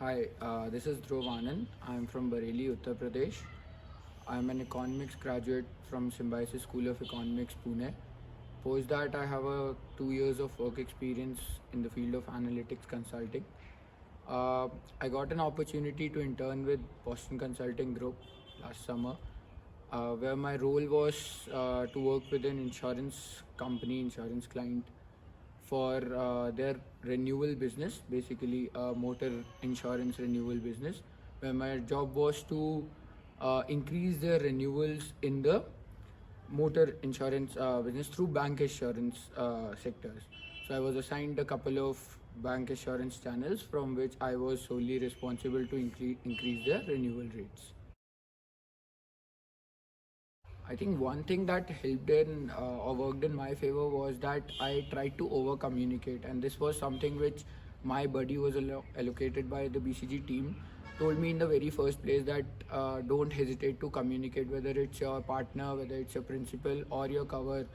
Hi, this is Dhruv Anand. I'm from Bareilly, Uttar Pradesh. I'm an economics graduate from Symbiosis School of Economics, Pune. Post that, I have a 2 years of work experience in the field of analytics consulting. Uh, I got an opportunity to intern with Boston Consulting Group last summer, where my role was to work with an insurance company, insurance client for their renewal business, basically a motor insurance renewal business, where my job was to increase their renewals in the motor insurance business through bank insurance sectors. So I was assigned a couple of bank insurance channels from which I was solely responsible to increase their renewal rates. I think one thing that helped in or worked in my favor was that I tried to over communicate, and this was something which my buddy was allocated by the BCG team. Told me in the very first place that don't hesitate to communicate, whether it's your partner, whether it's your principal, or your cover,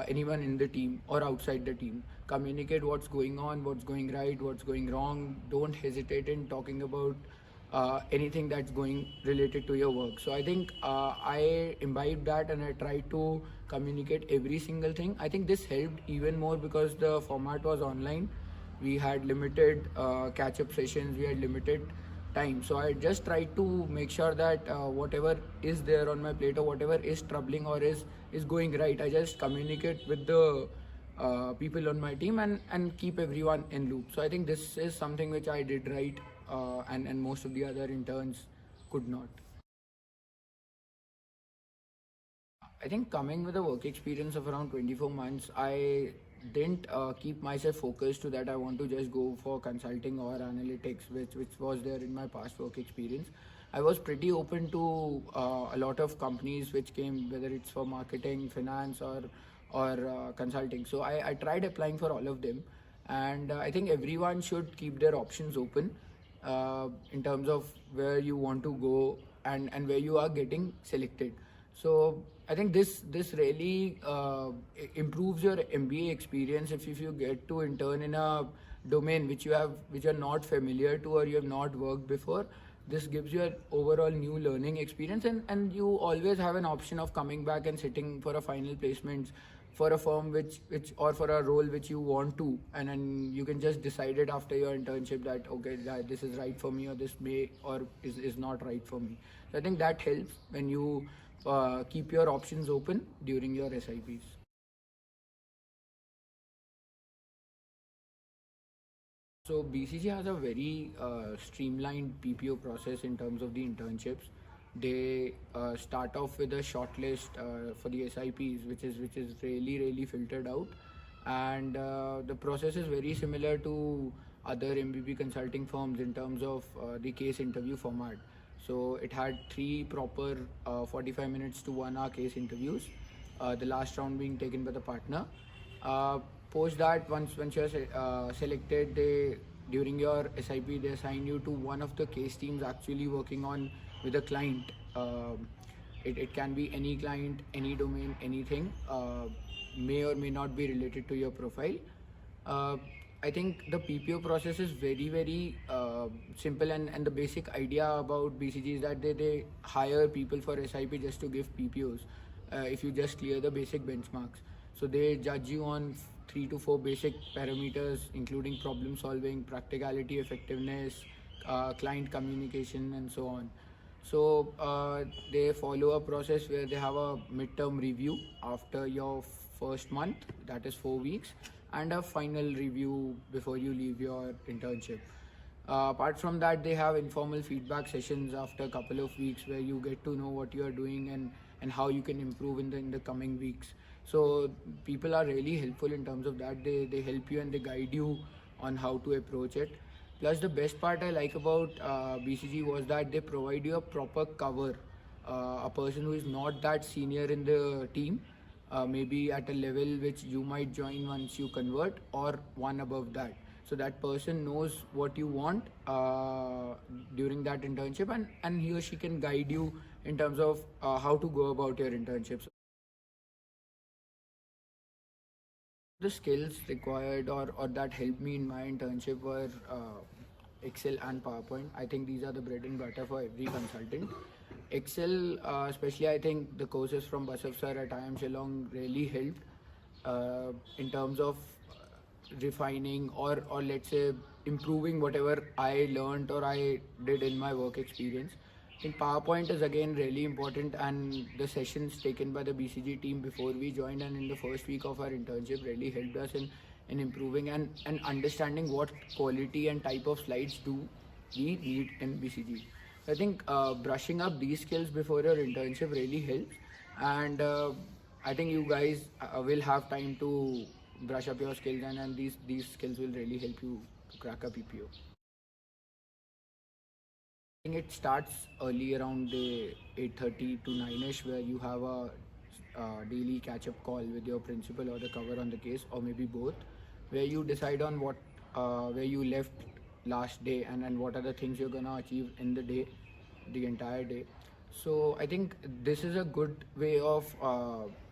anyone in the team or outside the team. Communicate what's going on, what's going right, what's going wrong. Don't hesitate in talking about anything that's going related to your work. So I think I imbibed that and I tried to communicate every single thing. I think this helped even more because the format was online. We had limited catch-up sessions. We had limited time. So I just tried to make sure that whatever is there on my plate or whatever is troubling or is going right, I just communicate with the people on my team and keep everyone in loop. So I think this is something which I did right, and most of the other interns could not. I think coming with a work experience of around 24 months, I didn't keep myself focused to that I want to just go for consulting or analytics, which was there in my past work experience. I was pretty open to a lot of companies which came, whether it's for marketing, finance, or consulting. So I tried applying for all of them, and I think everyone should keep their options open in terms of where you want to go and where you are getting selected. So I think this really improves your MBA experience if you get to intern in a domain which you're not familiar to or you have not worked before. This gives you an overall new learning experience, and you always have an option of coming back and sitting for a final placement for a firm which or for a role which you want to, and then you can just decide it after your internship that okay, that this is right for me or this may or is not right for me. So I think that helps when you keep your options open during your SIPs. So BCG has a very streamlined PPO process in terms of the internships. They start off with a shortlist for the SIPs, which is really filtered out, and the process is very similar to other MBB consulting firms in terms of the case interview format. So it had three proper 45 minutes to 1 hour case interviews. The last round being taken by the partner. Uh, Post that, once you're selected, they during your SIP they assign you to one of the case teams actually working on with a client. It can be any client, any domain, anything. May or may not be related to your profile. Uh, I think the PPO process is very simple, and the basic idea about BCG is that they hire people for SIP just to give PPOs. If you just clear the basic benchmarks, so they judge you on 3 to 4 basic parameters, including problem solving, practicality, effectiveness, client communication, and so on. So they follow a process where they have a midterm review after your first month, that is 4 weeks, and a final review before you leave your internship. Apart from that, they have informal feedback sessions after a couple of weeks where you get to know what you are doing and how you can improve in the coming weeks. So people are really helpful in terms of that. They help you and they guide you on how to approach it. Plus, the best part I like about BCG was that they provide you a proper cover. A person who is not that senior in the team, maybe at a level which you might join once you convert, or one above that. So that person knows what you want during that internship, and he or she can guide you in terms of how to go about your internships. The skills required or that helped me in my internship were Excel and PowerPoint. I think these are the bread and butter for every consultant. Excel, especially I think the courses from Basaf sir at IIM Shillong really helped in terms of refining or let's say improving whatever I learned or I did in my work experience. I think PowerPoint is again really important, and the sessions taken by the BCG team before we joined and in the first week of our internship really helped us in improving and understanding what quality and type of slides do we need in BCG. I think brushing up these skills before your internship really helps, and I think you guys will have time to brush up your skills, and these skills will really help you to crack a PPO. I think it starts early around the 8:30 to 9ish, where you have a daily catch-up call with your principal or the cover on the case, or maybe both, where you decide on what where you left last day and what are the things you're gonna achieve in the day, the entire day. So I think this is a good way of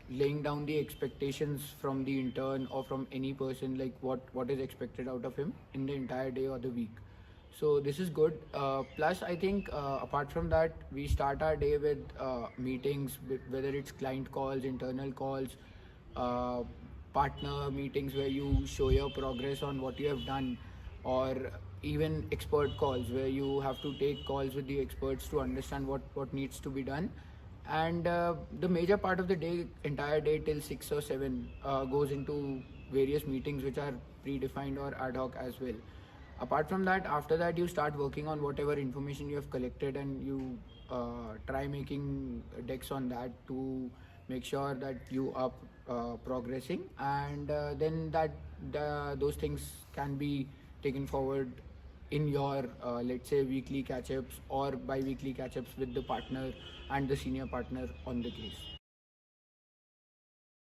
laying down the expectations from the intern or from any person, like what is expected out of him in the entire day or the week. So this is good. Plus, I think apart from that, we start our day with meetings, whether it's client calls, internal calls, uh, partner meetings where you show your progress on what you have done, or even expert calls where you have to take calls with the experts to understand what needs to be done. And the major part of the day, entire day till 6 or 7, goes into various meetings which are predefined or ad hoc as well. Apart from that, after that you start working on whatever information you have collected, and you try making decks on that to make sure that you are progressing, and then those things can be taken forward in your let's say weekly catch-ups or bi-weekly catch-ups with the partner and the senior partner on the case.